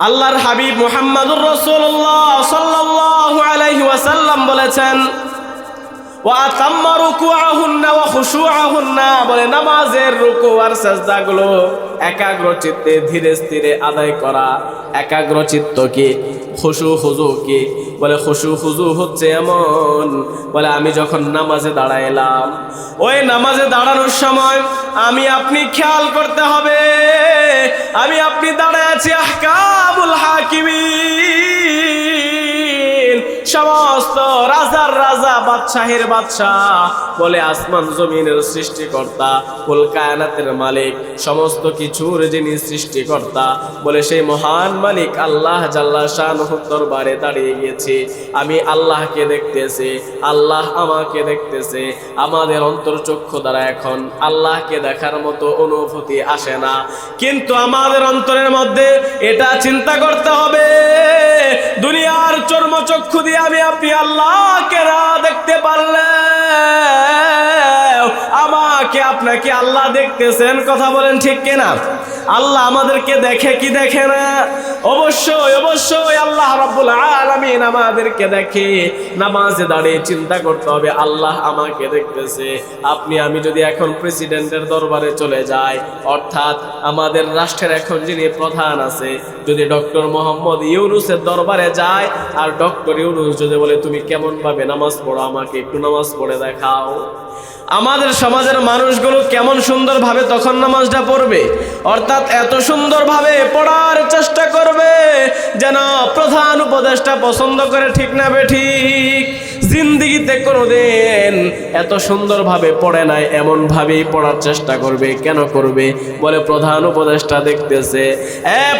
আল্লাহর হাবিব মুহাম্মদুর রাসূলুল্লাহ সাল্লাল্লাহু আলাইহি ওয়াসাল্লাম বলেছেন, ওয়া আতাম্মা রুকুআহুন্না ওয়া খুশুআহুন্না, বলে নামাজের রুকু আর সাজদাগুলো একাগ্র চিত্তে ধীরে স্থিরে আদায় করা। একাগ্র চিত্ত কি, খুশু খুজু কি? বলে খুশু খুজু হচ্ছে এমন, বলে আমি যখন নামাজে দাঁড়াইলাম, ওই নামাজে দাঁড়ানোর সময় আমি আপনি খেয়াল করতে হবে, আমি আপনি দাঁড়ায় আছি আহকামুল হাকিমিন, সমস্ত রাজার রাজা, বাদশাহের বাদশাহ, বলে আসমান জমিনের সৃষ্টিকর্তা, কুল কায়নাতের মালিক, সমস্ত কিছুর যিনি সৃষ্টিকর্তা, বলে সেই মহান মালিক আল্লাহ জাল্লা শানুহুর দরবারে দাঁড়িয়ে গেছি। আমি আল্লাহকে দেখতেছি, আল্লাহ আমাকে দেখতেছে। আমাদের অন্তর্চক্ষু দ্বারা এখন আল্লাহকে দেখার মতো অনুভূতি আসে না, কিন্তু আমাদের অন্তরের মধ্যে এটা চিন্তা করতে হবে, দুনিয়ার চর্মচক্ষু দিয়ে আমি আপনি আল্লাহকে না দেখতে পারলে আমাকে আপনাকে আল্লাহ দেখতেছেন। কথা বলেন ঠিক কিনা? আল্লাহ আমাদেরকে দেখে কি দেখে না? অবশ্যই অবশ্যই আল্লাহ রাব্বুল আলামিন আমাদেরকে দেখে। নামাজে দাঁড়িয়ে চিন্তা করতে হবে আল্লাহ আমাকে দেখতেছে। আপনি আমি যদি এখন প্রেসিডেন্টের দরবারে চলে যাই, অর্থাৎ আমাদের রাষ্ট্রের এখন যিনি প্রধান আছে, যদি ডক্টর মোহাম্মদ ইউনূসের দরবারে যায়, আর ডক্টর ইউনূস যদি বলে তুমি কেমন ভাবে নামাজ পড়ো, আমাকে একটু নামাজ পড়ে দেখাও, আমাদের সমাজের মানুষগুলো কেমন সুন্দরভাবে তখন নামাজটা পড়বে, অর্থাৎ এত সুন্দরভাবে পড়ার চেষ্টা করবে যেন প্রধান উপদেষ্টা পছন্দ করে। ঠিক না বেঠিক? জিন্দিগিতে কোনোদিন এত সুন্দরভাবে পড়ে নাই, এমনভাবেই পড়ার চেষ্টা করবে। কেন করবে? বলে প্রধান উপদেষ্টা দেখতেছে।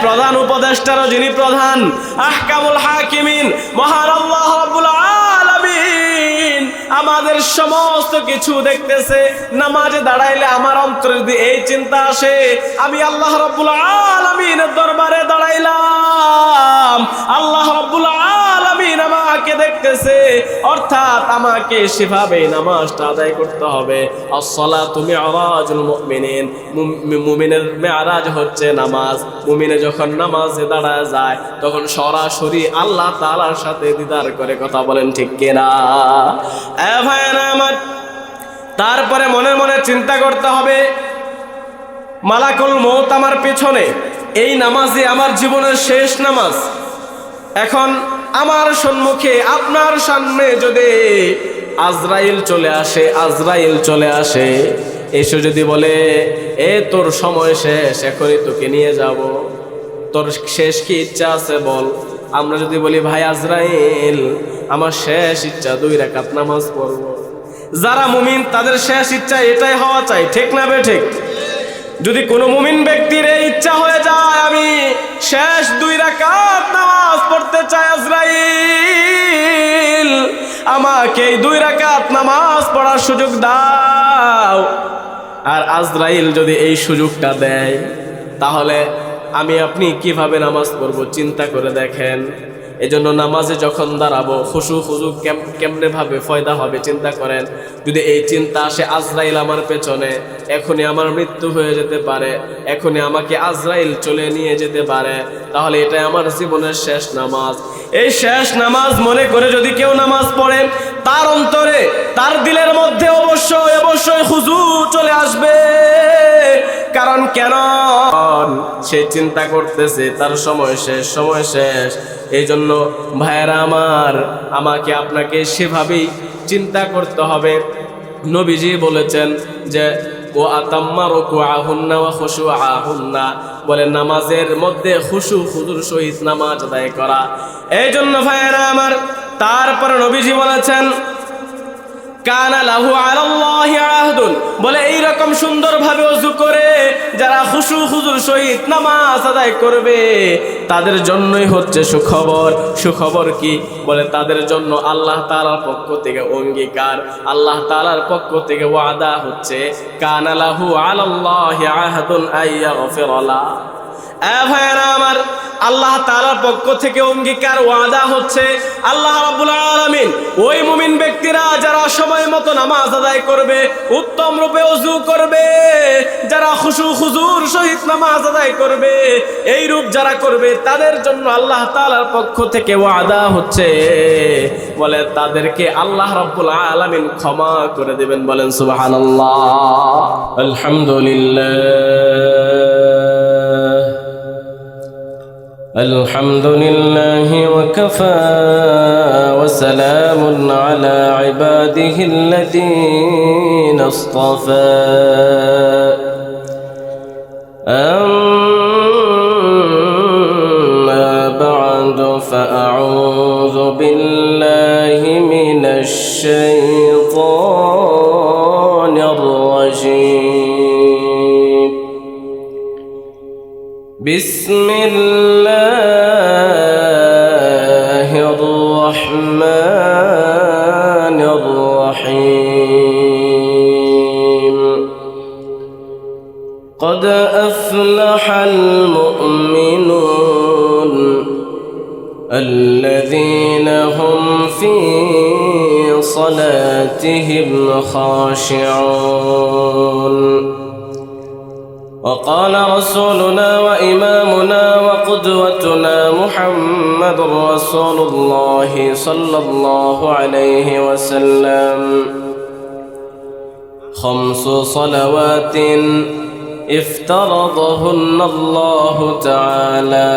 প্রধান উপদেষ্টারও যিনি প্রধান, আহকামুল হাকিমিন, মহান আল্লাহ রাব্বুল আলামিন আমাদের সমস্ত কিছু দেখতেছে। নামাজে দাঁড়াইলে আমার অন্তরে যদি এই চিন্তা আসে, আমি আল্লাহ রাব্বুল আলামিনের দরবারে দাঁড়াইলাম, আল্লাহ রাব্বুল আলামিন আমাকে দেখতেছে, অর্থাৎ আমাকে সেভাবে নামাজটা আদায় করতে হবে। আসসালাতু মি'রাজুল মুমিনিন, মুমিনের মেরাজ হচ্ছে নামাজ। মুমিনে যখন নামাজে দাঁড়ায় যায়, তখন সরাসরি আল্লাহ তাআলার সাথে দিদার করে। কথা বলেন ঠিক কিনা? ভাইরা আমার, তারপরে মনে মনে চিন্তা করতে হবে মালাকুল মউত আমার পেছনে, এই নামাজই আমার জীবনের শেষ নামাজ। এখন আমার সম্মুখে, আপনার সামনে যদি আজরাইল চলে আসে, এসে যদি বলে তোর সময় শেষ, এখনই তোকে নিয়ে যাব, তোর শেষ কি ইচ্ছা আছে বল। আমরা যদি বলি ভাই আজরাইল, আমার শেষ ইচ্ছা 2 রাকাত নামাজ পড়ব, যারা মুমিন তাদের শেষ ইচ্ছা এটাই হওয়া চাই। ঠিক না বেঠিক? যদি কোনো মুমিন ব্যক্তির এই ইচ্ছা হয়ে যায় আমি শেষ 2 রাকাত নামাজ পড়তে চাই, আজরাইল আমাকে এই 2 রাকাত নামাজ পড়ার সুযোগ দাও, আর আজরাইল যদি এই সুযোগটা দেয়, তাহলে আমি আপনি কিভাবে নামাজ পড়ব চিন্তা করে দেখেন। এজন্য নামাজে যখন দাঁড়াবো, খুশু খুজু কেমনে ভাবে ফয়দা হবে চিন্তা করেন। যদি এই চিন্তা আসে আজরাইল আমার পেছনে, এখনই আমার মৃত্যু হয়ে যেতে পারে, এখনই আমাকে আজরাইল চলে নিয়ে যেতে পারে, তাহলে এটাই আমার জীবনের শেষ নামাজ। এই শেষ নামাজ মনে করে যদি কেউ নামাজ পড়ে, তার অন্তরে, তার দিলের মধ্যে অবশ্যই অবশ্যই খুজু চলে আসবে। কারণ কেন? সে চিন্তা করতেছে তার সময় শেষ, সময় শেষ। এই জন্য ভাইয়েরা আমার, আমাকে আপনাকে সেভাবেই চিন্তা করতে হবে। নবীজি বলেছেন যে ও আতাম্মা রুকুআহুন্না ওয়া খুশুআহুন্না, বলে নামাজের মধ্যে খুশু খুজুর সহিত নামাজ আদায় করা। এই জন্য ভাইয়েরা আমার, তারপরে নবীজি বলেছেন কানা লাহু আলাল্লাহি আহদুন, বলে এইরকম সুন্দরভাবে ওযু করে যারা খুশু খুজুর সহিত নামাজ আদায় করবে, তাদের জন্যই হচ্ছে সুখবর। সুখবর কি? বলে তাদের জন্য আল্লাহ তাআলার পক্ষ থেকে অঙ্গীকার, আল্লাহ তাআলার পক্ষ থেকে ওয়াদা হচ্ছে কানা লাহু আলাল্লাহি আহদুন আইয়াগফিরা লা, ভাইয়েরা আমার, আল্লাহ তাআলার পক্ষ থেকে অঙ্গীকার ওয়াদা হচ্ছে, আল্লাহ রাব্বুল আলামিন ওই মুমিন ব্যক্তিরা যারা সময় মতো নামাজ আদায় করবে, উত্তম রূপে ওযু করবে, যারা খুশু খুজুর সহিত নামাজ আদায় করবে, এই রূপ যারা করবে তাদের জন্য আল্লাহ তাআলার পক্ষ থেকে ওয়াদা হচ্ছে, বলে তাদেরকে আল্লাহ রাব্বুল আলামিন ক্ষমা করে দিবেন। বলেন সুবহানাল্লাহ। الحمد لله وكفى وسلام على عباده الذين اصطفى أما بعد فأعوذ بالله من الشيطان الرجيم. بسم الله الرحمن الرحيم. قد أفلح المؤمنون الذين هم في صلاتهم خاشعون. وقال رسولنا وإمامنا وقدوتنا محمد رسول الله صلى الله عليه وسلم: خمس صلوات افترضهن الله تعالى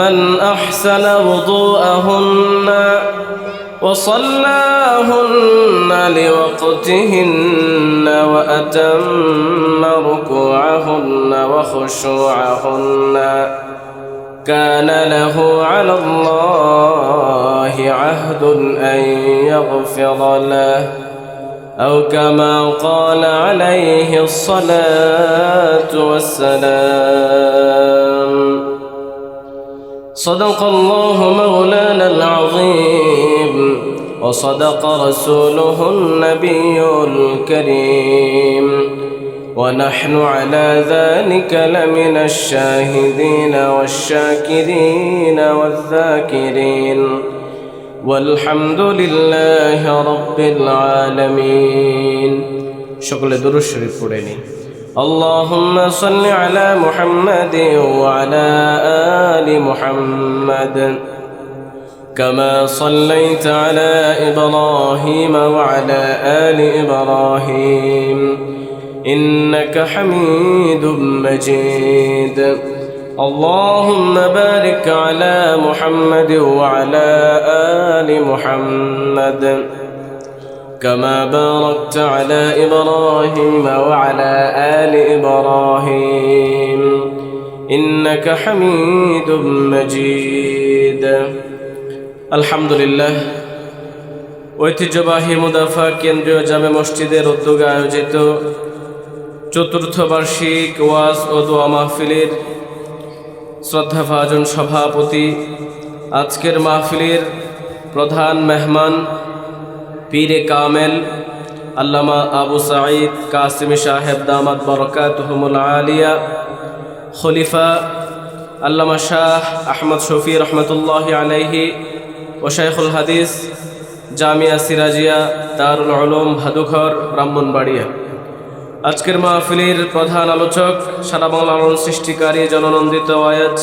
من أحسن وضوءهن وصلاهن لوقتهن وأتم ركوعهن وخشوعهن كان له على الله عهد أن يغفر له، أو كما قال عليه الصلاة والسلام. صدق الله مولانا العظيم وصدق رسوله النبي الكريم، ونحن على ذلك لمن الشاهدين والشاكرين والذاكرين، والحمد لله رب العالمين. شكل درود شريف পড়েনি। اللهم صل على محمد وعلى آل محمد كما صليت على إبراهيم وعلى آل إبراهيم إنك حميد مجيد. اللهم بارك على محمد وعلى آل محمد كما باركت على إبراهيم وعلى آل إبراهيم إنك حميد مجيد. الحمد لله. ঐতিহ্যবাহী মুদাফা কেন্দ্রীয় জামে মসজিদের উদ্যোগে আয়োজিত চতুর্থ বার্ষিক ওয়াজ ও দোয়া মাহফিলের শ্রদ্ধাভাজন সভাপতি, আজকের মাহফিলের প্রধান মেহমান পীরে কামেল আল্লামা আবু সাঈদ কাসিমি সাহেব দামাত বরকাতুহুমুল আলিয়া, খলিফা আল্লামা শাহ আহমদ শফি রহমতুল্লাহি আলাইহি ও শাইখুল হাদিস জামিয়া সিরাজিয়া দারুল উলুম ভাদুঘর ব্রাহ্মণবাড়িয়া। আজকের মাহফিলের প্রধান আলোচক সারা বাংলার সৃষ্টিকারী জননন্দিত ওয়াজ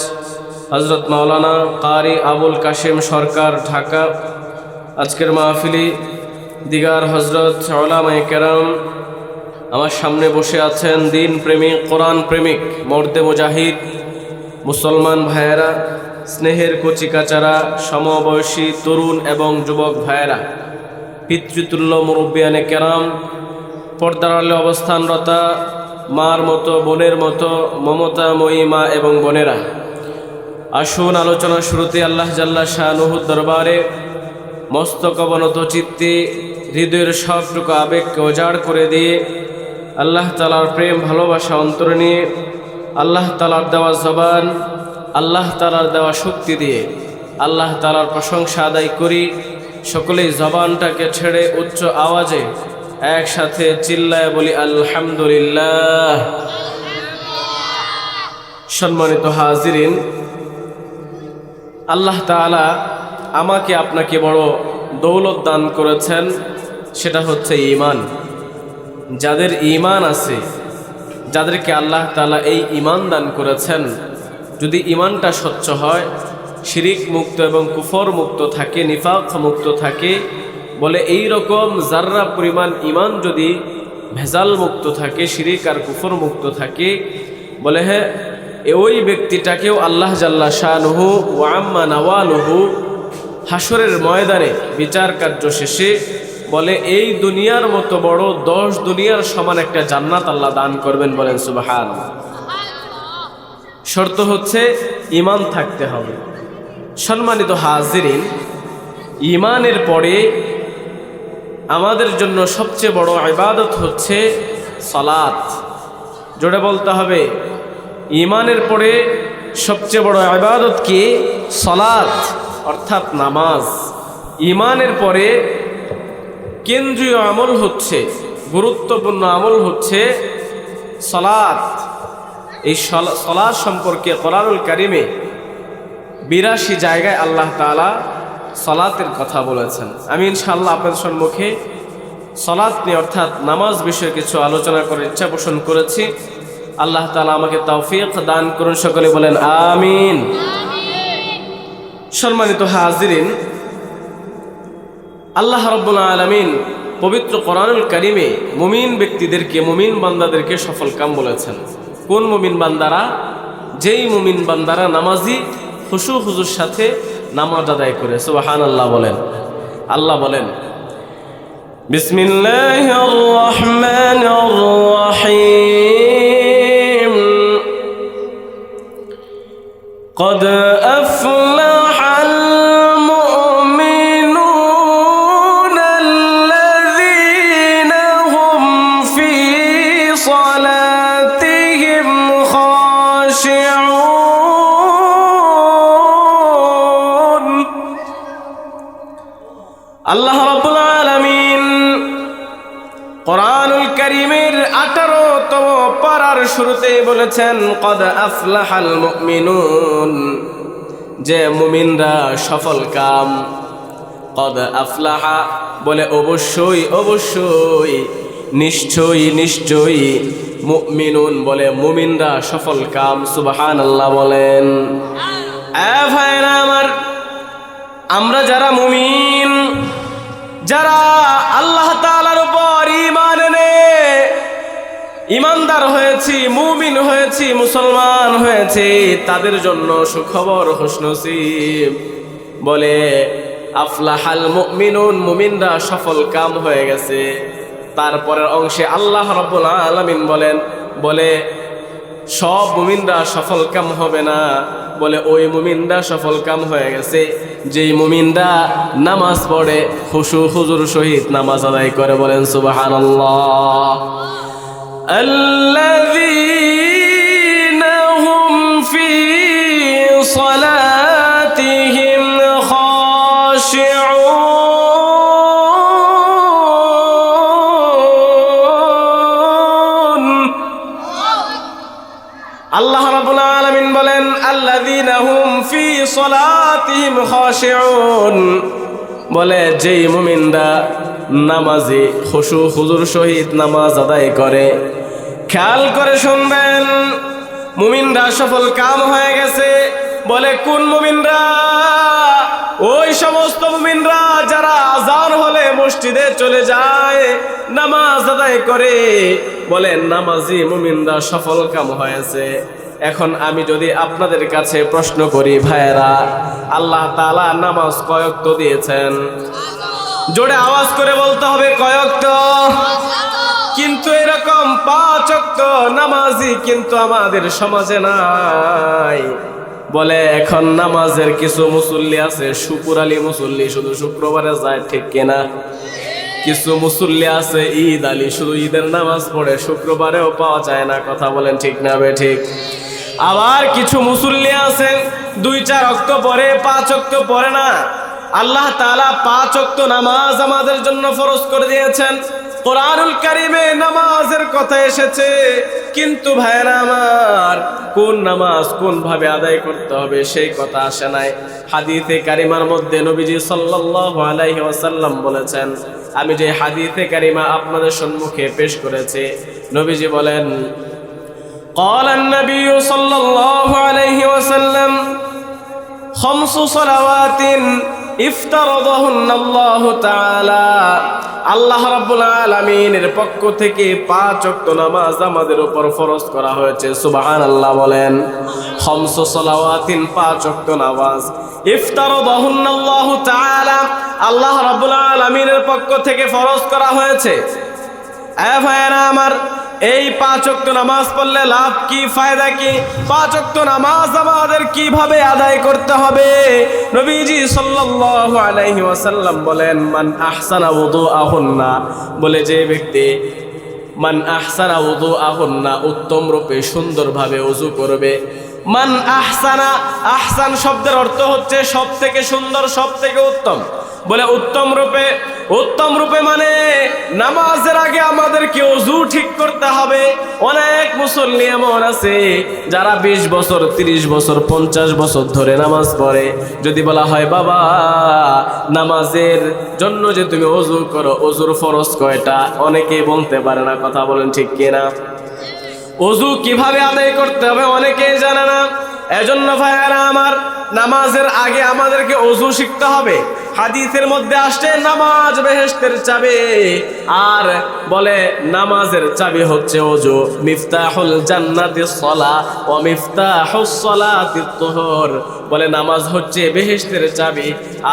হযরত মাওলানা কারি আবুল কাশেম সরকার, ঢাকা। আজকের মাহফিলে দিগার হজরত উলামায়ে কেরাম, আমার সামনে বসে আছেন দিন প্রেমিক, কোরআন প্রেমিক, মর্দে মুজাহিদ মুসলমান ভাইয়েরা, স্নেহের কচিকাচারা, সমবয়সী তরুণ এবং যুবক ভাইয়েরা, পিতৃতুল্য মুরব্বিয়ানে কেরাম, পর্দার আড়ালে অবস্থানরতা মার মতো, বোনের মতো মমতাময়ী মা এবং বোনেরা, আসুন আলোচনার শুরুতে আল্লাহ জাল্লা শানুহুর দরবারে মস্তক অবনত চিত্তে হৃদয়ের সবটুকু আবেগকে উজাড় করে দিয়ে আল্লাহ তাআলার প্রেম ভালোবাসা অন্তরে নিয়ে আল্লাহ তাআলার দেওয়া জবান, আল্লাহ তাআলার দেওয়া শক্তি দিয়ে আল্লাহ তাআলার প্রশংসা আদায় করি। সকলেই জবানটাকে ছেড়ে উচ্চ আওয়াজে একসাথে চিল্লায় বলি আলহামদুলিল্লাহ। সম্মানিত হাজিরিন, আল্লাহ তাআলা আমাকে আপনাকে বড় দৌলত দান করেছেন, সেটা হচ্ছে ঈমান। যাদের ঈমান আছে, যাদেরকে আল্লাহ তাআলা এই ঈমান দান করেছেন, যদি ঈমানটা স্বচ্ছ হয়, শিরিক মুক্ত এবং কুফর মুক্ত থাকে, নিফাক মুক্ত থাকে, বলে এই রকম যাররা পরিমাণ ঈমান যদি ভেজাল মুক্ত থাকে, শিরিক আর কুফর মুক্ত থাকে, বলে হ্যাঁ ওই ব্যক্তিটাকেও আল্লাহ জাল্লা শানুহু ওয়া আম্মা নাওয়ালুহু হাসরের ময়দানে বিচার কার্য শেষে বলে এই দুনিয়ার মতো বড় 10 দুনিয়ার সমান একটা জান্নাত আল্লাহ দান করবেন। বলেন সুবহানাল্লাহ। শর্ত হচ্ছে ঈমান থাকতে হবে। সম্মানিত হাজিরিন, ঈমানের পরে আমাদের জন্য সবচেয়ে বড় ইবাদত হচ্ছে সালাত। জোরে বলতে হবে, ঈমানের পরে সবচেয়ে বড় ইবাদত কি? সালাত, অর্থাৎ নামাজ। ঈমানের পরে কেন্দ্রীয় আমল হচ্ছে, গুরুত্বপূর্ণ আমল হচ্ছে সালাত। এই সালাত সম্পর্কে কোরআনুল কারিমে 82 জায়গায় আল্লাহ তাআলা সালাতের কথা বলেছেন। আমি ইনশাআল্লাহ আপনাদের সম্মুখে সালাত নিয়ে অর্থাৎ নামাজ বিষয়ে কিছু আলোচনা করার ইচ্ছা পোষণ করেছি। আল্লাহ তাআলা আমাকে তৌফিক দান করুন, সকলে বলেন আমিন। সম্মানিত হাজিরিন, আল্লাহ রাব্বুল আলামিন পবিত্র কোরআনুল কারিমে মুমিন ব্যক্তিদেরকে, মুমিন বান্দাদেরকে সফল কাম বলেছেন। কোন মুমিন বান্দারা? যেই মুমিন বান্দারা নামাজি, খুশু হুজুর সাথে নামাজ আদায় করে। সুবহানাল্লাহ বলেন। আল্লাহ বলেন, বিসমিল্লাহির রহমানির রহিম, قد أفلح المؤمنون الذين هم في صلاتهم خاشعون। আল্লাহ রাব্বুল আলামিন কোরআনুল কারীমের 18তম পারার শুরুতেই বলেছেন, কদ আফলাহাল মুমিনুন, যে মুমিনরা সফল কাম। কদ আফলাহা বলে অবশ্যই অবশ্যই, নিশ্চয়ই নিশ্চয়ই, মুমিনুন বলে মুমিনরা সফল কাম। সুবহানাল্লাহ বলেন। ভাইরা আমার, আমরা যারা মুমিন, যারা আল্লাহ তাআলার উপর ঈমান এনে ঈমানদার হয়েছি, মুমিন হয়েছি, মুসলমান হয়েছি, তাদের জন্য সুখবর, খুশনসিব। বলে আফলাহাল মুমিনুন, মুমিনরা সফল কাম হয়ে গেছে। তারপরের অংশে আল্লাহ রাব্বুল আলামিন বলেন, বলে সব মুমিনরা সফল কাম হবে না, বলে ওই মুমিনরা সফল কাম হয়ে গেছে যেই মুমিনরা নামাজ পড়ে, খুশু হুজুর সহিত নামাজ আদায় করে। বলেন সুবহানাল্লাহ। আল্লাযীনা হুম ফি সালাতিহিম খাশিউন। আল্লাহ রাব্বুল আলামিন বলেন, আল্লাযীনা হুম ফি সালাতিহিম খাশিউন, বলে যেই মুমিনরা নামাজে খুশু হুজুর সহিত নামাজ আদায় করে। খেয়াল করে শুনবেন, মুমিনরা সফল কাম হয়ে গেছে। বলে কোন মুমিনরা? ওই সমস্ত মুমিনরা যারা আযান হলে মসজিদে চলে যায়, নামাজ আদায় করে। বলে নামাজি মুমিনরা সফল কাম হয়েছে। এখন আমি যদি আপনাদের কাছে প্রশ্ন করি, ভাইয়েরা, আল্লাহ তাআলা নামাজ কয় ওয়াক্ত দিয়েছেন? জোরে আওয়াজ করে বলতে হবে, কয় ওয়াক্ত? কিন্তু এরকম 5 ওয়াক্ত নামাজি কিন্তু আমাদের সমাজে নাই। বলে এখন নামাজের কিছু মুসল্লি আছে, শুকুর আলী মুসল্লি, শুধু শুক্রবারে যায়, ঠিক কিনা? কিছু মুসল্লি আছে ঈদ আলী, শুধু ঈদের নামাজ পড়ে, শুক্রবারেও পাওয়া যায় না। কথা বলেন ঠিক না বে ঠিক? আবার কিছু মুসল্লি আছে 2-4 ওয়াক্ত পড়ে, 5 ওয়াক্ত পড়ে না। আল্লাহ তাআলা 5 ওয়াক্ত নামাজ আমাদের জন্য ফরজ করে দিয়েছেন। কোরআনুল কারীমে নামাজের কথা এসেছে, কিন্তু ভাইরা আমার কোন নামাজ কোন ভাবে আদায় করতে হবে সেই কথা আসে নাই। হাদিসে কারিমার মধ্যে নবীজি সাল্লাল্লাহু আলাইহি ওয়াসাল্লাম বলেছেন, আমি যে হাদিসে কারিমা আপনাদের সম্মুখে পেশ করেছি, নবীজি বলেন, قال النبي صلى الله عليه وسلم خمس صلوات افترضهن الله تعالى আল্লাহ রাব্বুল আলামিনের পক্ষ থেকে 5 ওয়াক্ত নামাজ আমাদের উপর ফরজ করা হয়েছে। সুবহানাল্লাহ বলেন। খামসু সালাওয়াতিন 5 ওয়াক্ত নামাজ ইফতারাদাহুন্না আল্লাহু তাআলা আল্লাহ রাব্বুল আলামিনের পক্ষ থেকে ফরজ করা হয়েছে। এ ভাইরা আমার, এই 5 ওয়াক্ত নামাজ পড়লে লাভ কি, ফায়দা কি? 5 ওয়াক্ত নামাজ আমাদের কিভাবে আদায় করতে হবে? নবীজি সাল্লাল্লাহু আলাইহি ওয়াসাল্লাম বলেন, মান আহসানা ওযুআহুন্না, বলে যে ব্যক্তি মান আহসানা ওযুআহুন্না, উত্তম রূপে সুন্দরভাবে ওযু করবে। মান আহসানা, আহসান শব্দের অর্থ হচ্ছে সব থেকে সুন্দর, সব থেকে উত্তম। বলে উত্তম রূপে, উত্তম রূপে মানে নামাজের আগে আমাদেরকে ওযু ঠিক করতে হবে। অনেক মুসল্লি এমন আছে যারা 20 বছর 30 বছর 50 বছর ধরে নামাজ পড়ে, যদি বলা হয় বাবা নামাজের জন্য যে তুমি ওযু করো, ওযুর ফরজ কয়টা, অনেকেই বলতে পারে না। কথা বলেন ঠিক কিনা? ওযু কিভাবে আদায় করতে হবে অনেকেই জানে না। এজন্য ভাইয়ারা আমার, নামাজের আগে আমাদেরকে ওযু শিখতে হবে। হাদিসের মধ্যে আসছে নামাজ বেহেশতের চাবি, আর বলে নামাজের চাবি হচ্ছে ওযু। মিফতাহুল জান্নাতিস সালাহ ওয়া মিফতাহুস সালাতিত তুহুর, বলে নামাজ হচ্ছে বেহেশতের চাবি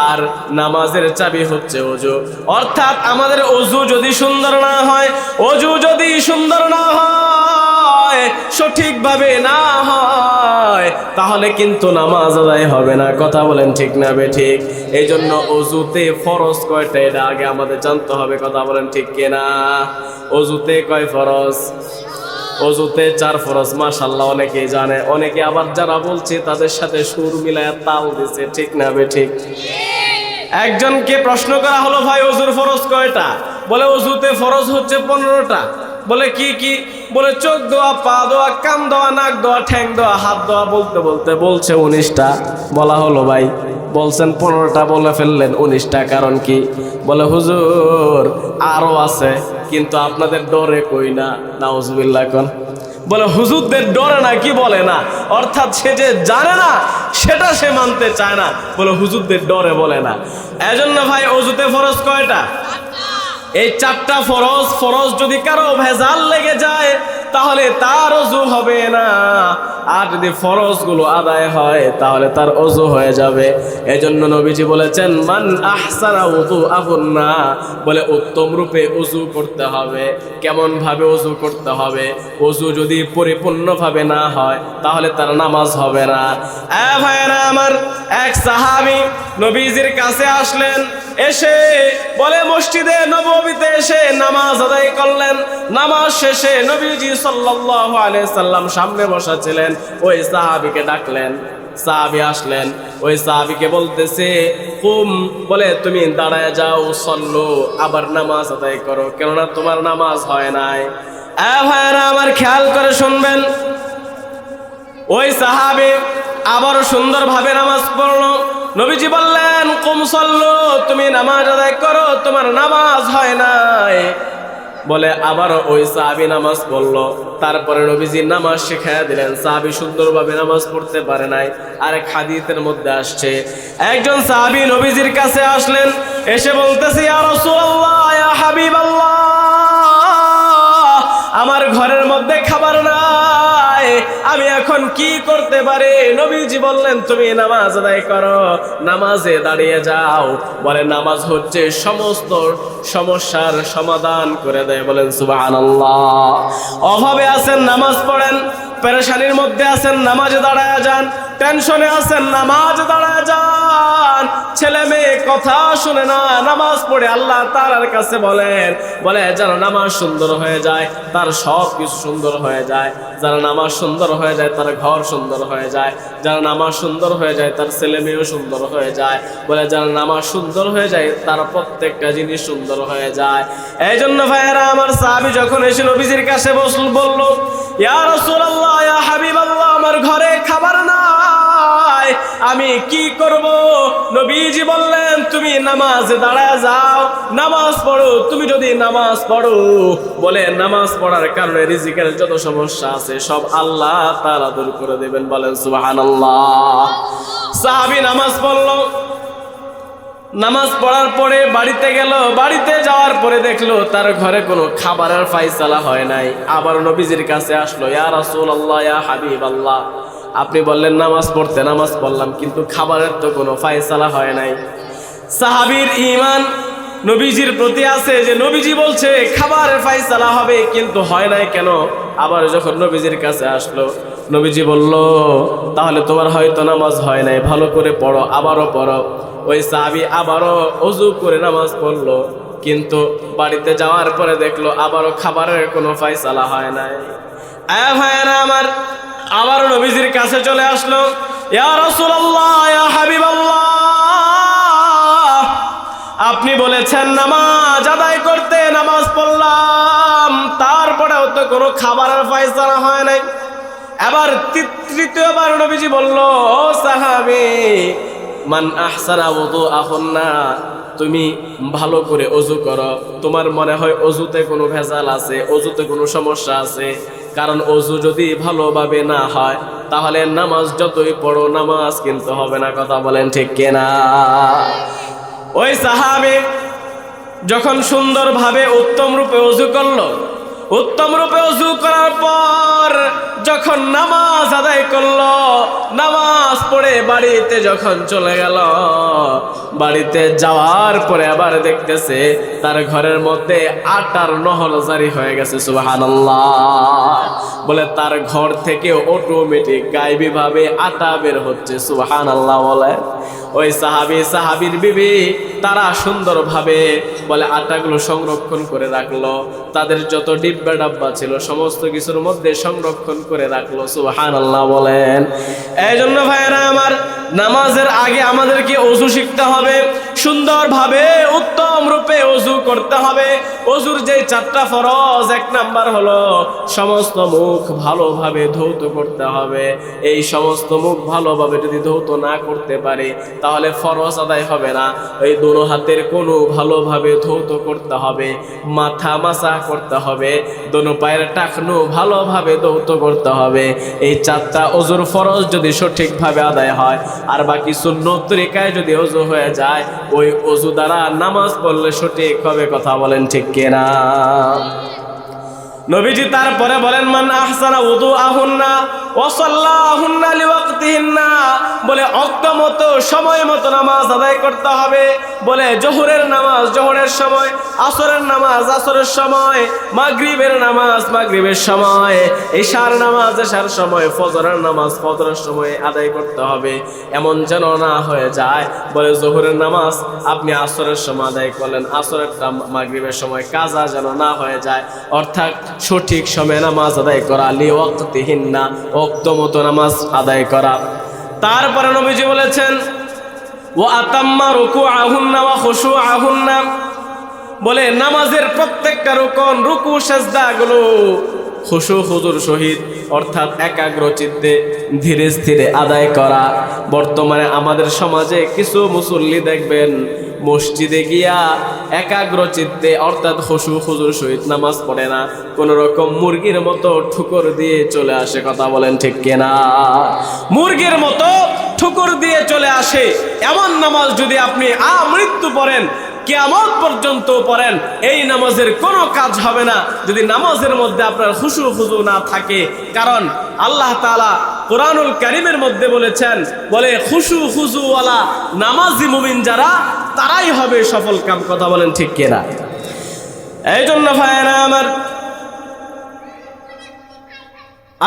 আর নামাজের চাবি হচ্ছে ওযু। অর্থাৎ আমাদের ওযু যদি সুন্দর না হয়, ওযু যদি সুন্দর না হয়, সঠিকভাবে না হয়, তাহলে কিন্তু নামাজ আদায় হবে না। কথা বলেন ঠিক না বেঠিক? এই জন্য ওযুতে ফরজ কয়টা এটা আগে আমাদের জানতে হবে। কথা বলেন ঠিক কিনা? ওযুতে কয় ফরজ? ওযুতে 4 ফরজ। মাশাআল্লাহ, অনেকেই জানে, অনেকে আবার যারা বলছে তাদের সাথে সুর মিলায়া তাল দিছে। ঠিক না বেঠিক? একজনকে প্রশ্ন করা হলো, ভাই ওযুর ফরজ কয়টা? বলে ওযুতে ফরজ হচ্ছে 15টা। বলে কি কি? বলে চোখ ধোয়া, পা ধোয়া, কান ধোয়া, নাক ধোয়া, ঠ্যাং ধোয়া, হাত ধোয়া। বলতে বলতে বলছে 19টা। বলা হলো ভাই বলছেন 15টা, বলে ফেললেন 19টা, কারণ কি? বলে হুজুর আরো আছে, কিন্তু আপনাদের ডরে কই না। নাউজুবিল্লাহ কোন। বলে হুজুরদের ডরে না, কি বলে না, অর্থাৎ সে যে জানে না সেটা সে মানতে চায় না, বলে হুজুরদের ডরে বলে না। এজন্য ভাই ওযুতে ফরজ কয়টা? এই 4টা ফরজ। ফরজ যদি কারো ভেজাল লেগে যায় তাহলে তার ওযু হবে না, আর যদি ফরজগুলো আদায় হয় তাহলে তার ওযু হয়ে যাবে। এজন্য নবীজি বলেছেন, মান আহসানা ওযুআহুন্না, বলে উত্তম রূপে ওযু করতে হবে। কেমন ভাবে ওযু করতে হবে? ওযু যদি পরিপূর্ণভাবে না হয় তাহলে তার নামাজ হবে না। ভাইয়েরা আমার, এক সাহাবী নবীজির কাছে আসলেন, এসে বলে মসজিদে নববীতে এসে নামাজ আদায় করলেন। নামাজ শেষে নবীজি সাল্লাল্লাহু আলাইহি সাল্লাম সামনে বসা ছিলেন, ওই সাহাবীকে ডাকলেন। সাহাবী আসলেন, ওই সাহাবীকে বলতেছে কুম, বলে তুমি দাঁড়ায় যাও, সল্লু, আবার নামাজ আদায় করো, কেননা তোমার নামাজ হয় নাই। ভাইরা আমার, খেয়াল করে শুনবেন, ওই সাহাবী আবার সুন্দরভাবে নামাজ পড়লো। নবীজি বললেন কুম সল্লু, তুমি নামাজ আদায় করো, তোমার নামাজ হয় নাই। বলে আবার ওই সাহাবী নামাজ পড়লো। তারপরে নবীজি নামাজ শিখাইয়া দিলেন। সাহাবী সুন্দরভাবে নামাজ পড়তে পারে নাই। আরেক হাদিসের মধ্যে আসছে, একজন সাহাবী নবীজির কাছে আসলেন, এসে বলতেছে, ইয়া রাসূলুল্লাহ, ইয়া হাবিবাল্লাহ, আমার ঘরের মধ্যে খাবার নাই, আমি এখন কি করতে পারি? নবীজি বললেন তুমি নামাজ আদায় করো, নামাজে দাঁড়িয়ে যাও। বলে নামাজ হচ্ছে সমস্ত সমস্যার সমাধান করে দেয়। বলেন সুবহানাল্লাহ। অভাবে আছেন নামাজ পড়েন, পেরেশানির মধ্যে আছেন নামাজে দাঁড়ায় যান, টেনশনে আছেন, নামাজ দাঁড়ায় যান। ছেলে মেয়ে কথা শুনে না, নামাজ পড়ে আল্লাহ তাআলার কাছে বলে যেন নামাজ সুন্দর হয়ে যায়, তার সব কিছু সুন্দর হয়ে যায়। যারা নামাজ সুন্দর হয়ে যায় তার ঘর সুন্দর হয়ে যায়, যারা নামাজ সুন্দর হয়ে যায় তার ছেলে মেয়েও সুন্দর হয়ে যায়। বলে যারা নামাজ সুন্দর হয়ে যায় তার প্রত্যেকটা জিনিস সুন্দর হয়ে যায়। এই জন্য ভাইয়েরা আমার, সাহাবী যখন এসে নবীজির কাছে বলল, ইয়া রাসূলুল্লাহ, ইয়া হাবিবাল্লাহ, আমার ঘরে খাবার নাই, আমি কি করব? নবীজি বললেন, তুমি নামাজে দাঁড়ায় যাও, নামাজ পড়ো। তুমি যদি নামাজ পড়ো, বলে নামাজ পড়ার কারণে রিজিকের যত সমস্যা আছে সব আল্লাহ তাআলা দূর করে দেবেন। বলেন সুবহানাল্লাহ। সাহাবী নামাজ পড়লো, নামাজ পড়ার পরে বাড়িতে গেল। বাড়িতে যাওয়ার পরে দেখলো তার ঘরে কোনো খাবারের ফায়সালা হয় নাই। আবার নবীজির কাছে আসলো, ইয়া রাসূলুল্লাহ, ইয়া হাবিবাল্লাহ, আপনি বললেন নামাজ পড়তে, নামাজ পড়লাম, কিন্তু খাবারের তো কোনো ফায়সালা হয় নাই। সাহাবীর ঈমান নবীজির প্রতি আছে যে নবীজি বলছে খাবারের ফায়সালা হবে, কিন্তু হয় নাই কেন? আবার যখন নবীজির কাছে আসলো, নবীজি বলল, তাহলে তোমার হয়তো নামাজ হয় নাই, ভালো করে পড়ো, আবারও পড়ো। ওই সাহাবী আবারও ওযু করে নামাজ পড়লো, কিন্তু বাড়িতে যাওয়ার পরে দেখলো আবারও খাবারের কোনো ফায়সালা হয় নাই। ভাইয়েরা আমার, আবারও নবীজির কাছে চলে আসলো, ইয়া রাসূলুল্লাহ, ইয়া হাবিবাল্লাহ, আপনি বলেছেন নামাজ আদায় করতে, নামাজ পড়লাম, তারপরেও তো কোনো খাবারের ফায়সালা হয় নাই। আবার তৃতীয়বার নবীজি বলল, ও সাহাবী, মান আহসানা ওযুআহুন্না, তুমি ভালো করে ওযু করো। তোমার মনে হয় ওযুতে কোনো ভেজাল আছে, ওযুতে কোনো সমস্যা আছে, কারণ ওযু যদি ভালোভাবে না হয় তাহলে নামাজ যতই পড়ো নামাজ কিন্তু হবে না। কথা বলেন ঠিক কিনা? ওই সাহাবী যখন সুন্দরভাবে উত্তম রূপে ওযু করলো, উত্তম রূপে ওযু করার পর যখন নামাজ আদায় করলো, নামাজ পড়ে বাড়িতে যখন চলে গেল, বাড়িতে যাওয়ার পরে আবার দেখতেছে তার ঘরের মধ্যে আটার নহল জারি হয়ে গেছে। সুবহানাল্লাহ। বলে তার ঘর থেকে অটোমেটিক গায়েবী ভাবে আটা বের হচ্ছে। সুবহানাল্লাহ বলে। ওই সাহাবীর বিবি তারা সুন্দরভাবে বলে আটাগুলো সংরক্ষণ করে রাখলো, তাদের যত ডিব্বা ডাব্বা ছিল সমস্ত কিছুর মধ্যে সংরক্ষণ করে রাখলো। সুবহানাল্লাহ বলেন। এই জন্য ভাইয়েরা আমার, নামাজের আগে আমাদেরকে ওযু শিখতে হবে, সুন্দরভাবে উত্তম রূপে ওযু করতে হবে। ওযুর যে 4টা ফরজ, 1 নাম্বার হলো সমস্ত মুখ ভালোভাবে ধৌত করতে হবে। এই সমস্ত মুখ ভালোভাবে যদি ধৌত না করতে পারে তাহলে ফরজ আদায় হবে না। এই দুনো হাতের কোনো ভালোভাবে ধৌত করতে হবে, মাথা মাসা করতে হবে, দোনো পায়ের টাকনু ভালোভাবে ধৌত করতে হবে। এই 4টা ওযুর ফরজ যদি সঠিকভাবে আদায় হয় আর বাকি সুন্নত তরিকায় যদি ওযু হয়ে যায়, ওই ওযু দ্বারা নামাজ পড়লে সঠিক হবে। কথা বলেন ঠিক কিনা? নবীজি তারপরে বলেন, মান আহসানা ওযুআহুন্না ওয়া সাল্লাহুন্না লিওয়াক্তিহিন্না, বলে ওয়াক্ত মতো সময় মতো নামাজ আদায় করতে হবে। বলে জোহরের নামাজ জোহরের সময়, আসরের নামাজ আসরের সময়, মাগরিবের নামাজ মাগরিবের সময়, ইশার নামাজ ইশার সময়, ফজরের নামাজ ফজরের সময় আদায় করতে হবে। এমন যেন না হয়ে যায় বলে জোহরের নামাজ আপনি আসরের সময় আদায় করলেন, আসরেরটা মাগরিবের সময়, কাজা যেন না হয়ে যায়। অর্থাৎ সঠিক সময়ে নামাজ আদায় করা, লিওয়াক্তিহিন্না, ওয়াক্ত মতো নামাজ আদায় করা। তারপরে নবীজি বলেছেন, ওয়া আতাম্মা রুকুআহুন্না ওয়া খুশুআহুন্না, বলে নামাজের প্রত্যেকটা রুকন, রুকু সাজদাগুলো খুশু হুজুর সহিত অর্থাৎ একাগ্র চিত্তে ধীরে স্থিরে আদায় করা। বর্তমানে আমাদের সমাজে কিছু মুসল্লি দেখবেন মসজিদে গিয়া একাগ্র চিত্তে অর্থাৎ খুশু হুজুর সহিত নামাজ পড়ে না, কোন রকম মুরগির মতো ঠুকর দিয়ে চলে আসে। কথা বলেন ঠিক কিনা? মুরগির মতো ঠুকর দিয়ে চলে আসে। এমন নামাজ যদি আপনি আমৃত্যু পড়েন, কিয়ামত পর্যন্ত পড়েন, এই নামাজের কোনো কাজ হবে না যদি নামাজের মধ্যে আপনার খুশু খুজু না থাকে। কারণ আল্লাহ তাআলা কোরআনুল কারীমের মধ্যে বলেছেন, বলে খুশু খুজু ওয়ালা নামাজি মুমিন যারা, তারাই হবে সফল কাম। কথা বলেন ঠিক কিনা? এই জন্য ভাইয়েরা আমার,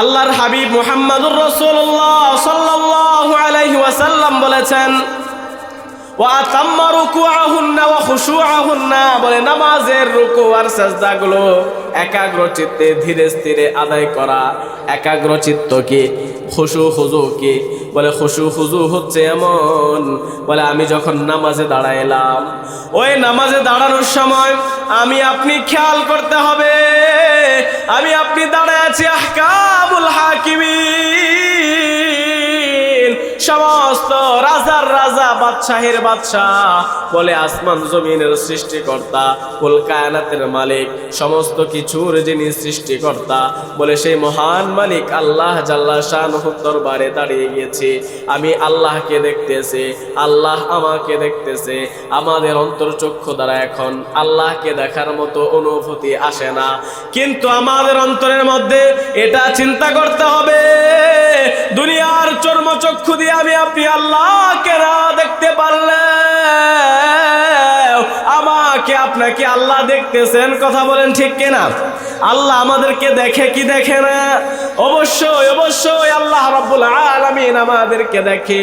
আল্লাহর হাবিব মুহাম্মদুর রাসূলুল্লাহ সাল্লাল্লাহু আলাইহি ওয়াসাল্লাম বলেছেন, ওয়া আতাম্মা রুকুআহুন্না ওয়া খুশুআহুন্না, বলে নামাজের রুকু আর সাজদাগুলো একাগ্র চিত্তে ধীরে স্থিরে আদায় করা। একাগ্র চিত্ত কি, খুশু খুজু কি? বলে খুশু খুজু হচ্ছে এমন, বলে আমি যখন নামাজে দাঁড়াইলাম, ওই নামাজে দাঁড়ানোর সময় আমি আপনি খেয়াল করতে হবে, আমি আপনি দাঁড়ায় আছি আহকামুল হাকিমিন, সমস্ত রাজার রাজা, বাদশাহের বাদশাহ, বলে আসমান জমিনের সৃষ্টিকর্তা, কুল কায়নাতের মালিক, সমস্ত কিছুর যিনি সৃষ্টিকর্তা, বলে সেই মহান মালিক আল্লাহ জাল্লা শানুহুর দরবারে দাঁড়িয়ে গিয়েছি। আমি আল্লাহকে দেখতেছি, আল্লাহ আমাকে দেখতেছে। আমাদের অন্তর্চক্ষু দ্বারা এখন আল্লাহকে দেখার মতো অনুভূতি আসে না, কিন্তু আমাদের অন্তরের মধ্যে এটা চিন্তা করতে হবে, দুনিয়ার চর্মচক্ষু দিয়ে আমি আপনি আল্লাহকে না দেখতে পারলে আমাকে আপনাকে আল্লাহ দেখতেছেন। কথা বলেন ঠিক কিনা? আল্লাহ আমাদেরকে দেখে কি দেখে না? অবশ্যই অবশ্যই আল্লাহ রাব্বুল আলামিন আমাদেরকে দেখে।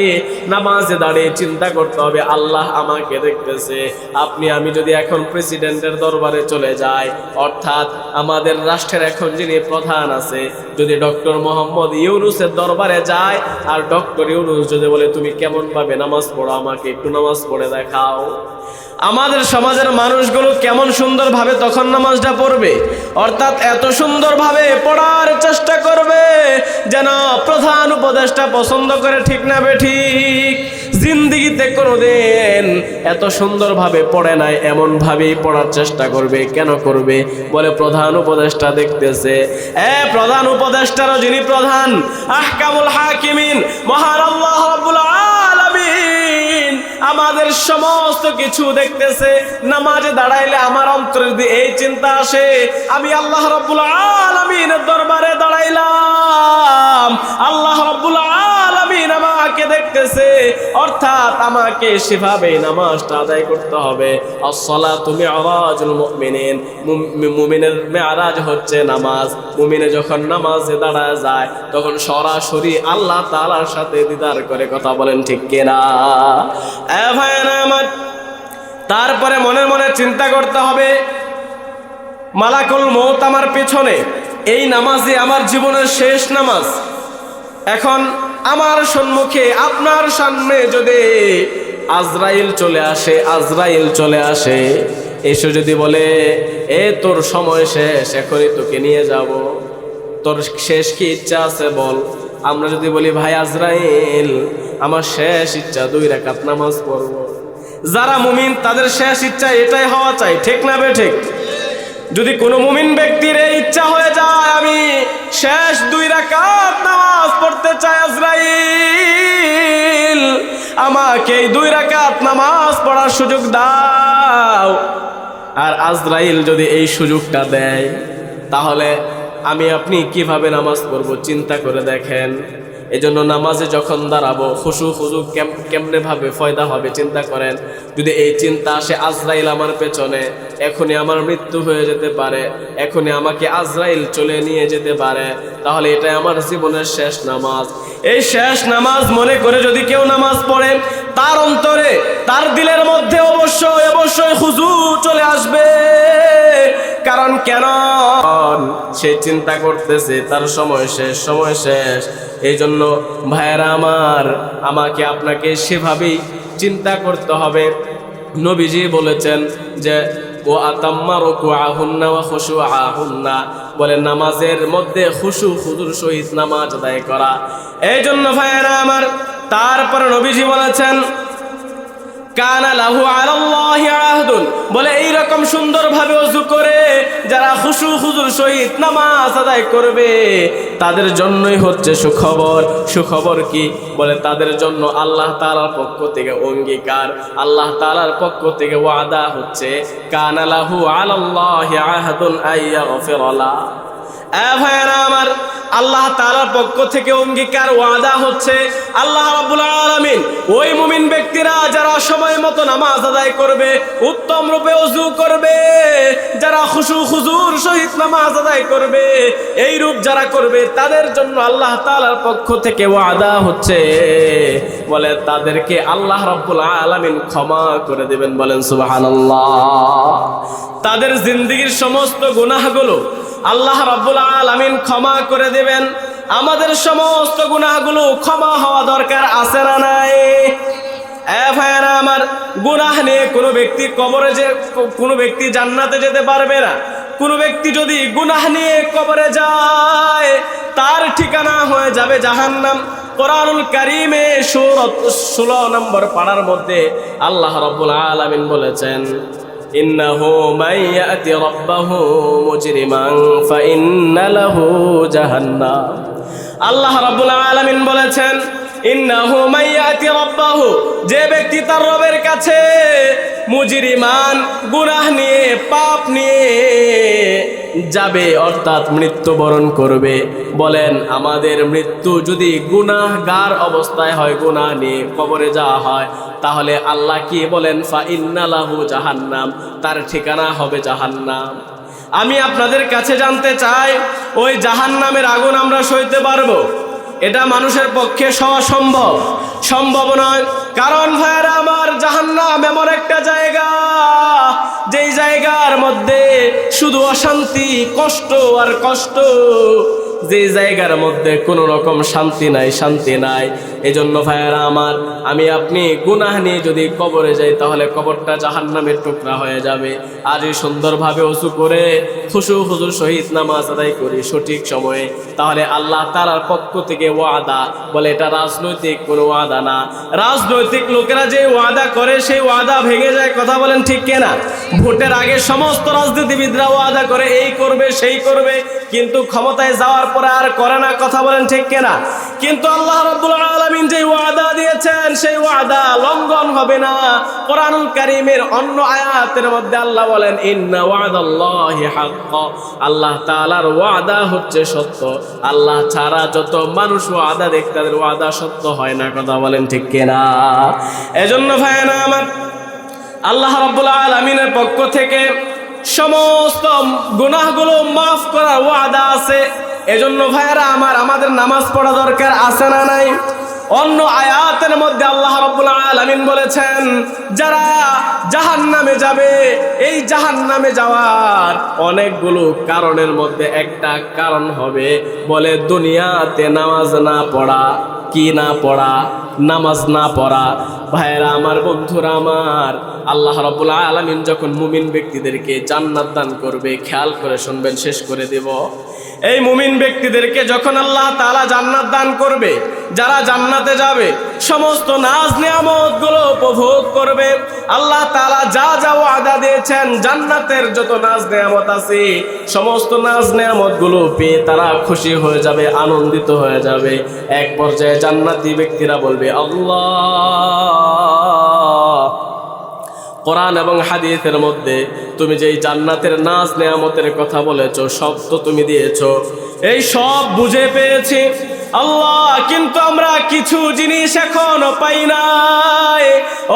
নামাজে দাঁড়িয়ে চিন্তা করতে হবে আল্লাহ আমাকে দেখতেছে। আপনি আমি যদি এখন প্রেসিডেন্টের দরবারে চলে যাই, অর্থাৎ আমাদের রাষ্ট্রের এখন যিনি প্রধান আছে, যদি ডক্টর মোহাম্মদ ইউনূসের দরবারে যায়, আর ডক্টর ইউনূস যদি বলে তুমি কেমন ভাবে নামাজ পড়ো, আমাকে একটু নামাজ পড়ে দেখাও, আমাদের সমাজের মানুষগুলো কেমন সুন্দরভাবে তখন নামাজটা পড়বে, অর্থাৎ এত সুন্দরভাবে পড়ার চেষ্টা করবে যেন প্রধান উপদেষ্টা পছন্দ করে। ঠিক না বেঠিক? জিন্দিগিতে কোনোদিন এত সুন্দরভাবে পড়ে নাই, এমনভাবেই পড়ার চেষ্টা করবে। কেন করবে? বলে প্রধান উপদেষ্টা দেখতেছে। প্রধান উপদেষ্টারও যিনি প্রধান, আহকামুল হাকিমিন, মহান আল্লাহ রাব্বুল আলামিন আমাদের সমস্ত কিছু দেখতেছে। নামাজে দাঁড়াইলে আমার অন্তরে যদি এই চিন্তা আসে, আমি আল্লাহ রাব্বুল আলামিনের দরবারে দাঁড়াইলাম, আল্লাহ রাব্বুল আলামিন আমাকে দেখতেছে, অর্থাৎ আমাকে সেভাবে নামাজটা আদায় করতে হবে। আসসালাতু মি'রাজুল মুমিনিন, মুমিনের মেরাজ হচ্ছে নামাজ। মুমিনে যখন নামাজে দাঁড়ায় যায়, তখন সরাসরি আল্লাহ তাআলার সাথে দিদার করে। কথা বলেন ঠিক কিনা? ভাইরা আমার, তারপরে মনে মনে চিন্তা করতে হবে মালাকুল মউত আমার পেছনে, এই নামাজই আমার জীবনের শেষ নামাজ। এখন আমার সম্মুখে, আপনার সামনে যদি আজরাইল চলে আসে, এসে যদি বলে তোর সময় শেষ, এখনই তোকে নিয়ে যাব, তোর শেষ কি ইচ্ছা আছে বল। আমরা যদি বলি ভাই আজরাইল, আমার শেষ ইচ্ছা 2 রাকাত নামাজ পড়ব। যারা মুমিন তাদের শেষ ইচ্ছা এটাই হওয়া চাই। ঠিক না বেঠিক? যদি কোনো মুমিন ব্যক্তির এই ইচ্ছা হয়ে যায় আমি শেষ 2 রাকাত নামাজ পড়তে চাই, আজরাইল আমাকে এই 2 রাকাত নামাজ পড়ার সুযোগ দাও, আর আজরাইল যদি এই সুযোগটা দেয়, তাহলে আমি আপনি কিভাবে নামাজ পড়ব চিন্তা করে দেখেন। এজন্য নামাজে যখন দাঁড়াবো খুশু খুজু কেমনে ভাবে ফয়দা হবে চিন্তা করেন। যদি এই চিন্তা আসে আজরাইল আমার পেছনে, এখনই আমার মৃত্যু হয়ে যেতে পারে, এখনই আমাকে আজরাইল চলে নিয়ে যেতে পারে, তাহলে এটাই আমার জীবনের শেষ নামাজ। এই শেষ নামাজ মনে করে যদি কেউ নামাজ পড়ে, তার অন্তরে, তার দিলের মধ্যে অবশ্যই অবশ্যই খুজু চলে আসবে। কারণ কেন? সে চিন্তা করতেছে তার সময় শেষ, সময় শেষ। এই জন্য ভাইয়েরা আমার, আমাকে আপনাকে সেভাবেই চিন্তা করতে হবে। নবীজি বলেছেন যে ও আতাম্মা রুকুআহুন্না ওয়া খুশুআহুন্না, বলে নামাজের মধ্যে খুশু খুজুর সহিত নামাজ আদায় করা। এই জন্য ভাইয়েরা আমার, তারপরে নবীজি বলেছেন কানা লাহু আলাল্লাহি আহদুন, বলে এইরকম সুন্দরভাবে ওযু করে যারা খুশু খুজুর সহিত নামাজ আদায় করবে, তাদের জন্যই হচ্ছে সুখবর। সুখবর কি? বলে তাদের জন্য আল্লাহ তাআলার পক্ষ থেকে অঙ্গীকার, আল্লাহ তাআলার পক্ষ থেকে ওয়াদা হচ্ছে কানা লাহু আলাল্লাহি আহদুন আইয়াগফিরা লা। ভাইরা আমার, আল্লাহ তাআলার পক্ষ থেকে অঙ্গীকার ওয়াদা হচ্ছে। আল্লাহ রাব্বুল আলামিন ওই মুমিন ব্যক্তিরা যারা সময় মতো নামাজ আদায় করবে, উত্তম রূপে ওযু করবে, যারা খুশু খুজুর সহিত নামাজ আদায় করবে, এই রূপ যারা করবে তাদের জন্য আল্লাহ তাআলার পক্ষ থেকে ওয়াদা হচ্ছে, বলে তাদেরকে আল্লাহ রাব্বুল আলামিন ক্ষমা করে দিবেন। বলেন সুবহানাল্লাহ। তাদের জিন্দেগীর সমস্ত গুনাহগুলো আল্লাহ রাব্বুল আলামিন ক্ষমা করে দিবেন। আমাদের সমস্ত গুনাহগুলো ক্ষমা হওয়া দরকার আছে না নাই? ভাইরা আমার, গুনাহ নিয়ে কোনো ব্যক্তি কবরে কোনো ব্যক্তি জান্নাতে যেতে পারবে না। কোনো ব্যক্তি যদি গুনাহ নিয়ে কবরে যায় তার ঠিকানা হয়ে যাবে জাহান্নাম। কোরআনুল কারীমে সূরা 16 নম্বর পারার মধ্যে আল্লাহ রাব্বুল আলামিন বলেছেন, ইন্নাহু মাইয়াতি রাব্বাহু মুজরিমান ফাইন্না লাহু জাহান্নাম। আল্লাহ রাব্বুল আলামিন বলেছেন, ইন্নাহু মাইয়াতি রাব্বাহু, যে ব্যক্তি তার রবের কাছে মুজরিমান গুনাহ নিয়ে পাপ নিয়ে যাবে, অর্থাৎ মৃত্যুবরণ করবে। বলেন, আমাদের মৃত্যু যদি গুনাহগার অবস্থায় হয়, গুনাহ নিয়ে কবরে যাওয়া হয়, তাহলে আল্লাহ কি বলেন? ফাইন্না লাহু জাহান্নাম, তার ঠিকানা হবে জাহান্নাম। আমি আপনাদের কাছে জানতে চাই, ওই জাহান্নামের আগুন আমরা সইতে পারবো? এটা মানুষের পক্ষে সম্ভব নয়। কারণ ভাইরা আমার, জাহান্নাম এমন একটা জায়গা, যেই জায়গার মধ্যে শুধু অশান্তি, কষ্ট আর কষ্ট, যে জায়গার মধ্যে কোনো রকম শান্তি নাই। এজন্য ভাইরা আমার, আমি আপনি গুনাহ নিয়ে যদি কবরে যাই তাহলে কবরটা জাহান্নামের টুকরা হয়ে যাবে। আর এই সুন্দরভাবে ওযু করে খুশু হুজুর সহিত নামাজ আদায় করি সঠিক সময়ে, তাহলে আল্লাহ তাআলার পক্ষ থেকে ওয়াদা, বলে এটা রাজনৈতিক কোনো ওয়াদা না। রাজনৈতিক লোকেরা যে ওয়াদা করে সেই ওয়াদা ভেঙে যায়। কথা বলেন ঠিক কিনা? ভোটের আগে সমস্ত রাজনীতিবিদরা ওয়াদা করে এই করবে সেই করবে, কিন্তু ক্ষমতায় যাওয়ার পরে আর করে না। কথা বলেন ঠিক কিনা? কিন্তু আল্লাহ রাব্বুল আলামিন যে ওয়াদা দিয়েছেন সেই ওয়াদা লঙ্ঘন হবে না। কোরআনুল কারীমের অন্য আয়াতের মধ্যে আল্লাহ বলেন, ইন্না ওয়াদাল্লাহি হাক্ক, আল্লাহ তাআলার ওয়াদা হচ্ছে সত্য। আল্লাহ ছাড়া যত মানুষ ওয়াদা দেয় তাদের ওয়াদা সত্য হয় না। কথা বলেন ঠিক কিনা? এজন্য ভাইরা আমার, আল্লাহ রাব্বুল আলামিনের পক্ষ থেকে সমস্ত গুনাহগুলো মাফ করার ওয়াদা আছে। এজন্য ভাইরা আমার, আমাদের নামাজ পড়া দরকার আছে না নাই? অন্য আয়াতের মধ্যে আল্লাহ রাব্বুল আলামিন বলেছেন, যারা জাহান্নামে যাবে, এই জাহান্নামে যাওয়ার অনেকগুলো কারণের মধ্যে একটা কারণ হবে, বলে দুনিয়াতে নামাজ না পড়া। কি না পড়া? নামাজ না পড়া। ভাইরা আমার, বন্ধুরা আমার, আল্লাহ রাব্বুল আলামিন যখন মুমিন ব্যক্তিদেরকে জান্নাত দান করবে, খেয়াল করে শুনবেন, শেষ করে দেব। এই মুমিন ব্যক্তিদেরকে যখন আল্লাহ তাআলা জান্নাত দান করবে, যারা জান্নাতে যাবে সমস্ত নাজ নিয়ামত গুলো উপভোগ করবে। আল্লাহ তাআলা যা যা ওয়াদা দিয়েছেন, জান্নাতের যত নাজ নিয়ামত আছে, সমস্ত নাজ নিয়ামত গুলো পেয়ে তারা খুশি হয়ে যাবে, আনন্দিত হয়ে যাবে। এক পর্যায়ে জান্নাতি ব্যক্তিরা বলবে, আল্লাহ, কোরআন এবং হাদিসের মধ্যে তুমি যেই জান্নাতের নাজ নেয়ামতের কথা বলেছো, সব তো তুমি দিয়েছো, এই সব বুঝে পেয়েছি আল্লাহ, কিন্তু আমরা কিছু জিনিস এখনো পাই নাই।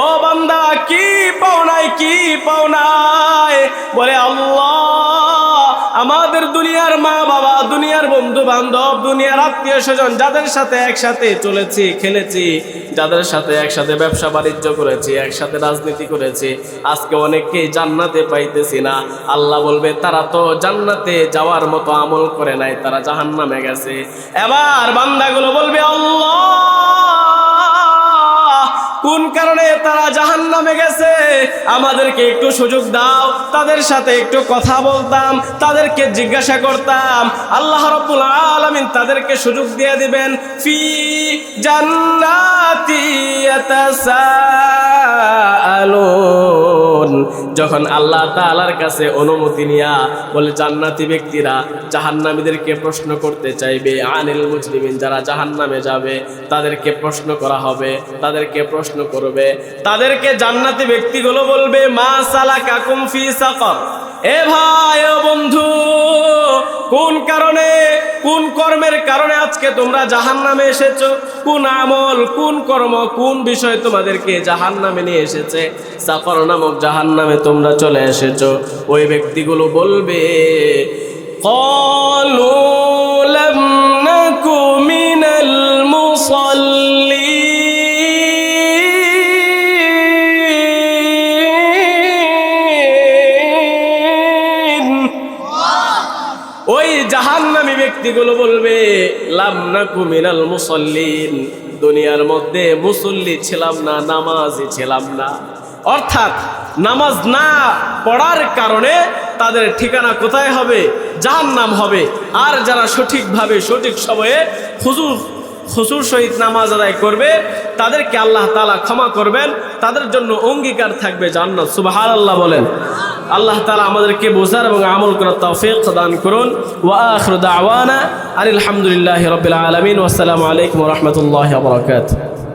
ও বান্দা, কি পাও নাই? বলে, আল্লাহ, আমাদের দুনিয়ার মা বাবা, দুনিয়ার বন্ধু বান্ধব, দুনিয়ার আত্মীয় স্বজন, যাদের সাথে একসাথে চলেছি, খেলেছি, যাদের সাথে একসাথে ব্যবসা বাণিজ্য করেছি, একসাথে রাজনীতি করেছি, আজকে অনেককেই জান্নাতে পাইতেছি না। আল্লাহ বলবে, তারা তো জান্নাতে যাওয়ার মতো আমল করে নাই, তারা জাহান্নামে গেছে। এবার বান্দাগুলো বলবে, আল্লাহ, কোন কারণে তারা জাহান্নামে গেছে? আমাদেরকে একটু সুযোগ দাও, তাদের সাথে একটু কথা বলতাম, তাদেরকে জিজ্ঞাসা করতাম। আল্লাহ রাব্বুল আলামিন তাদেরকে সুযোগ দিয়ে দিবেন। ফি জান্নাতি ইয়াতাসাআলুন, যখন আল্লাহ তাআলার কাছে অনুমতি নিয়া বলে জান্নাতি ব্যক্তিরা জাহান্নামীদেরকে প্রশ্ন করতে চাইবে, আনিল মুজরিমিন, যারা জাহান্নামে যাবে তাদেরকে প্রশ্ন করা হবে, তাদেরকে প্রশ্ন করবে, তাদেরকে জান্নাতি ব্যক্তিগুলো বলবে, মা সালাকাকুম ফি সাকার, এ ভাই, ও বন্ধু, কোন কারণে, কোন কর্মের কারণে আজকে তোমরা জাহান্নামে এসেছো? কোন আমল, কোন কর্ম, কোন বিষয় তোমাদেরকে জাহান্নামে নিয়ে এসেছে? সাকর নামক জাহান্নামে তোমরা চলে এসেছো। ওই ব্যক্তিগুলো বলবে, ক্বালু লাম নাকু মিনাল মুসাল্লিন। ওই জাহান্নামী ব্যক্তিগুলো বলবে, লাম নাকু মিনাল মুসাল্লিন, দুনিয়ার মধ্যে মুসল্লি ছিলাম না, নামাজি ছিলাম না। অর্থাৎ নামাজ না পড়ার কারণে তাদের ঠিকানা কোথায় হবে? জাহান্নাম হবে। আর যারা সঠিকভাবে সঠিক সময়ে খুশুর সহিত নামাজ আদায় করবে তাদেরকে আল্লাহ তাআলা ক্ষমা করবেন, তাদের জন্য অঙ্গীকার থাকবে জান্নাত। সুবহানাল্লাহ বলেন। আল্লাহ তাআলা আমাদেরকে বোঝার এবং আমল করার তৌফিক দান করুন। ওয়া আখিরু দাওয়ানা আলহামদুলিল্লাহি রাব্বিল আলামিন। ওয়া আসসালামু আলাইকুম ওয়া রাহমাতুল্লাহি ওয়া বারাকাতুহু।